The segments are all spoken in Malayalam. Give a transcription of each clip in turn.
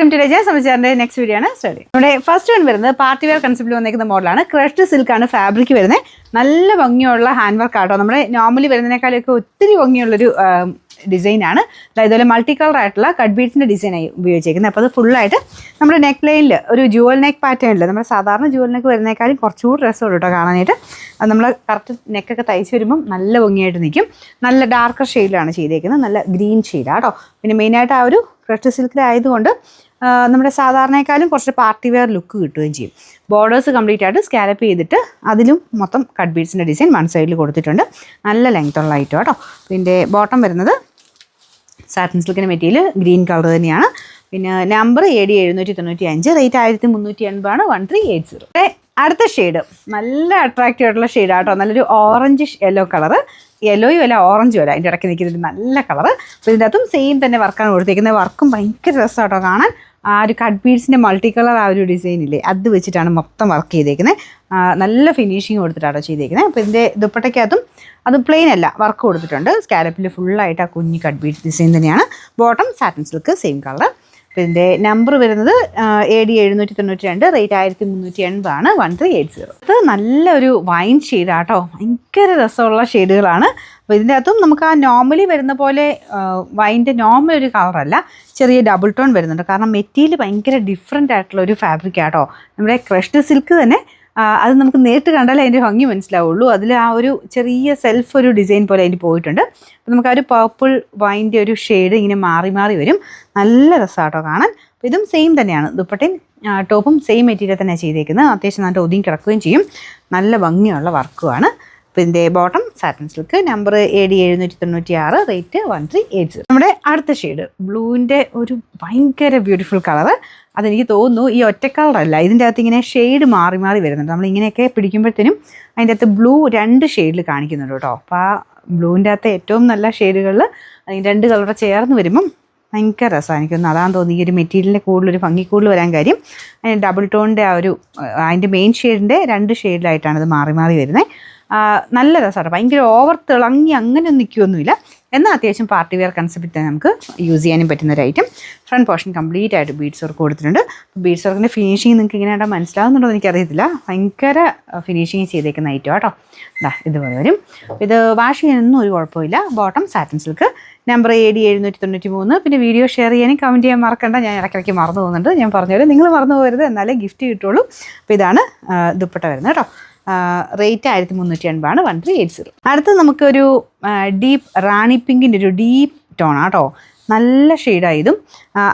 നെക്സ്റ്റ് വീഡിയോ ആണ് സ്റ്റഡി. നമ്മുടെ ഫസ്റ്റ് വൺ വരുന്നത് പാർട്ടി വെയർ കൺസെപ്റ്റിൽ വന്നിരിക്കുന്ന മോഡലാണ്. ക്രഷ്ഡ് സിൽക്ക് ആണ് ഫാബ്രിക് വരുന്നത്. നല്ല ഭംഗിയുള്ള ഹാൻഡ് വർക്ക് ആട്ടോ. നമ്മുടെ നോർമലി വരുന്നതിനേക്കാളൊക്കെ ഒത്തിരി ഭംഗിയുള്ളൊരു ഡിസൈനാണ്. ഇതുപോലെ മൾട്ടി കളർ ആയിട്ടുള്ള കട്ട് ബീഡ്സിൻ്റെ ഡിസൈനായി ഉപയോഗിച്ചിരിക്കുന്നത്. അപ്പോൾ അത് ഫുള്ളായിട്ട് നമ്മുടെ നെക്ക് ലൈനിൽ ഒരു ജുവൽ നെക്ക് പാറ്റേണിൽ നമ്മുടെ സാധാരണ ജുവൽ നെക്ക് വരുന്നേക്കാളും കുറച്ചുകൂടി രസമുള്ളൂ കേട്ടോ കാണാനായിട്ട്. അത് നമ്മൾ കറക്റ്റ് നെക്കൊക്കെ തയ്ച്ച് വരുമ്പം നല്ല ഭംഗിയായിട്ട് നിൽക്കും. നല്ല ഡാർക്കർ ഷെയ്ഡിലാണ് ചെയ്തേക്കുന്നത്. നല്ല ഗ്രീൻ ഷെയ്ഡാണ് കേട്ടോ. പിന്നെ മെയിനായിട്ട് ആ ഒരു ക്രഷ്ഡ് സിൽക്കിലായതുകൊണ്ട് നമ്മുടെ സാധാരണക്കാലും കുറച്ച് പാർട്ടി വെയർ ലുക്ക് കിട്ടുകയും ചെയ്യും. ബോർഡേഴ്സ് കംപ്ലീറ്റ് ആയിട്ട് സ്കാലപ്പ് ചെയ്തിട്ട് അതിലും മൊത്തം കട്ട് ബീഡ്സിൻ്റെ ഡിസൈൻ വൺ സൈഡിൽ കൊടുത്തിട്ടുണ്ട്. നല്ല ലെങ്ത്തുള്ള ഐറ്റം കേട്ടോ. പിന്നെ ബോട്ടം വരുന്നത് സാറ്റിൻ സിൽക്കിൻ്റെ മെറ്റീരിയൽ ഗ്രീൻ കളർ തന്നെയാണ്. പിന്നെ നമ്പർ AD 795, റേറ്റ് 1380 1380. അടുത്ത ഷെയ്ഡ് നല്ല അട്രാക്റ്റീവ് ആയിട്ടുള്ള ഷെയ്ഡാട്ടോ. നല്ലൊരു ഓറഞ്ച് യെല്ലോ കളറ്. യെല്ലോയും അല്ല ഓറഞ്ചും അല്ല, അതിൻ്റെ ഇടയ്ക്ക് നിൽക്കുന്നൊരു നല്ല കളറ്. അപ്പോൾ ഇതിൻ്റെ അകത്തും സെയിം തന്നെ വർക്കാണ് കൊടുത്തിരിക്കുന്നത്. വർക്കും ഭയങ്കര രസമാട്ടോ കാണാൻ. ആ ഒരു കട്ട് ബീഡ്സിൻ്റെ മൾട്ടി കളർ ആ ഒരു ഡിസൈനില്ലേ, അത് വെച്ചിട്ടാണ് മൊത്തം വർക്ക് ചെയ്തേക്കുന്നത്. നല്ല ഫിനിഷിങ് കൊടുത്തിട്ടാണോ ചെയ്തേക്കുന്നത്. അപ്പോൾ ഇതിൻ്റെ ദുപ്പട്ടയ്ക്കകത്തും അത് പ്ലെയിൻ അല്ല, വർക്ക് കൊടുത്തിട്ടുണ്ട്. സ്കാലപ്പിൽ ഫുള്ളായിട്ട് ആ കുഞ്ഞ് കട്ട് ബീഡ് ഡിസൈൻ തന്നെയാണ്. Bottom satin silk same colour. അപ്പോൾ ഇതിൻ്റെ നമ്പർ വരുന്നത് AD 792, റേറ്റ് 1380 1380. ഇത് നല്ലൊരു വൈൻ ഷെയ്ഡാട്ടോ. ഭയങ്കര രസമുള്ള ഷെയ്ഡുകളാണ്. അപ്പോൾ ഇതിൻ്റെ അകത്തും നമുക്ക് ആ നോർമലി വരുന്ന പോലെ വൈൻ്റെ നോർമൽ ഒരു കളറല്ല, ചെറിയ ഡബിൾ ടോൺ വരുന്നുണ്ട്. കാരണം മെറ്റീരിയൽ ഭയങ്കര ഡിഫറെൻ്റ് ആയിട്ടുള്ള ഒരു ഫാബ്രിക് ആട്ടോ. നമ്മുടെ ക്രഷ്ഡ് സിൽക്ക് തന്നെ അത് നമുക്ക് നേരിട്ട് കണ്ടാലേ അതിൻ്റെ ഭംഗി മനസ്സിലാവുള്ളൂ. അതിൽ ആ ഒരു ചെറിയ സെൽഫ് ഒരു ഡിസൈൻ പോലെ അതിന് പോയിട്ടുണ്ട്. അപ്പോൾ നമുക്ക് ആ ഒരു പർപ്പിൾ വൈൻ്റെ ഒരു ഷെയ്ഡ് ഇങ്ങനെ മാറി മാറി വരും. നല്ല രസമാട്ടോ കാണാൻ. അപ്പോൾ ഇതും സെയിം തന്നെയാണ്. ദുപ്പട്ടയും ടോപ്പും സെയിം മെറ്റീരിയൽ തന്നെയാണ് ചെയ്തേക്കുന്നത്. അത്യാവശ്യം നല്ല ഒതുങ്ങി കിടക്കുകയും ചെയ്യും. നല്ല ഭംഗിയുള്ള വർക്കുമാണ്. അപ്പോൾ ഇതിൻ്റെ bottom satin silk, number AD 796, rate 1380. നമ്മുടെ അടുത്ത ഷെയ്ഡ് ബ്ലൂവിൻ്റെ ഒരു ഭയങ്കര ബ്യൂട്ടിഫുൾ കളറ്. അതെനിക്ക് തോന്നുന്നു ഈ ഒറ്റ കളറല്ല, ഇതിൻ്റെ അകത്ത് ഇങ്ങനെ ഷെയ്ഡ് മാറി മാറി വരുന്നുണ്ട്. നമ്മളിങ്ങനെയൊക്കെ പിടിക്കുമ്പോഴത്തേനും അതിൻ്റെ അകത്ത് ബ്ലൂ 2 ഷെയ്ഡിൽ കാണിക്കുന്നുണ്ട് കേട്ടോ. അപ്പോൾ ആ ബ്ലൂവിൻ്റെ അകത്ത് ഏറ്റവും നല്ല ഷെയ്ഡുകളിൽ അതിന് 2 കളറ് ചേർന്ന് വരുമ്പം ഭയങ്കര രസമാണ്. എനിക്കൊന്ന് അതാണ് തോന്നി ഈ ഒരു മെറ്റീരിയലിൻ്റെ കൂടുതലൊരു ഭംഗി കൂടുതൽ വരാൻ കാര്യം. അതിന് ഡബിൾ ടോണിൻ്റെ ആ ഒരു അതിൻ്റെ മെയിൻ ഷെയ്ഡിൻ്റെ 2 ഷെയ്ഡിലായിട്ടാണ് ഇത് മാറി മാറി വരുന്നത്. നല്ല രസമാണ്. ഭയങ്കര ഓവർ തിളങ്ങി അങ്ങനെ നിൽക്കുകയൊന്നുമില്ല. എന്നാൽ അത്യാവശ്യം പാർട്ടി വെയർ കൺസെപ്റ്റിൽ തന്നെ നമുക്ക് യൂസ് ചെയ്യാനും പറ്റുന്ന ഒരു ഐറ്റം. ഫ്രണ്ട് പോർഷൻ കംപ്ലീറ്റ് ആയിട്ട് ബീഡ്സ് വർക്ക് കൊടുത്തിട്ടുണ്ട്. ബീഡ്സ് വർക്കിൻ്റെ ഫിനിഷിങ് നിങ്ങൾക്ക് ഇങ്ങനെ ആയിട്ട് മനസ്സിലാവുന്നുണ്ടോ എനിക്കറിയത്തില്ല. ഭയങ്കര ഫിനിഷിങ് ചെയ്തേക്കുന്ന ഐറ്റം കേട്ടോ. ഇതുപോലെ വരും. ഇത് വാഷ് ചെയ്യാനൊന്നും ഒരു കുഴപ്പമില്ല. Bottom satin silk, number AD 793. പിന്നെ വീഡിയോ ഷെയർ ചെയ്യാനും കമൻറ്റ് ചെയ്യാൻ മറക്കണ്ട. ഞാൻ ഇടയ്ക്കിടയ്ക്ക് മറന്നു പോകുന്നുണ്ട്. ഞാൻ പറഞ്ഞുതരാം, നിങ്ങൾ മറന്നു പോകരുത്, എന്നാലേ ഗിഫ്റ്റ് കിട്ടുള്ളൂ. അപ്പോൾ ഇതാണ് ദുപ്പട്ട വരുന്നത് കേട്ടോ. റേറ്റ് 1380 1380. അടുത്ത് നമുക്കൊരു ഡീപ്പ് റാണി പിങ്കിൻ്റെ ഒരു ഡീപ്പ് ടോണാണ് കേട്ടോ. നല്ല ഷെയ്ഡായതും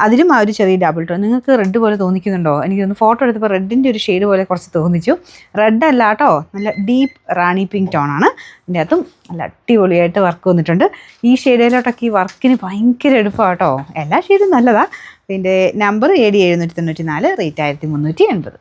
അതിലും ആ ഒരു ചെറിയ ഡബിൾ ടോൺ. നിങ്ങൾക്ക് റെഡ് പോലെ തോന്നിക്കുന്നുണ്ടോ? എനിക്കൊന്ന് ഫോട്ടോ എടുത്തപ്പോൾ റെഡിൻ്റെ ഒരു ഷെയ്ഡ് പോലെ കുറച്ച് തോന്നിച്ചു. റെഡ് അല്ല കേട്ടോ, നല്ല ഡീപ്പ് റാണി പിങ്ക് ടോണാണ്. ഇതിൻ്റെ അകത്തും നല്ല അടിപൊളിയായിട്ട് വർക്ക് വന്നിട്ടുണ്ട്. ഈ ഷെയ്ഡിലോട്ടൊക്കെ ഈ വർക്കിന് ഭയങ്കര എടുപ്പാണ് കേട്ടോ. എല്ലാ ഷെയ്ഡും നല്ലതാണ്. ഇതിൻ്റെ നമ്പർ AD 794, റേറ്റ് 1380.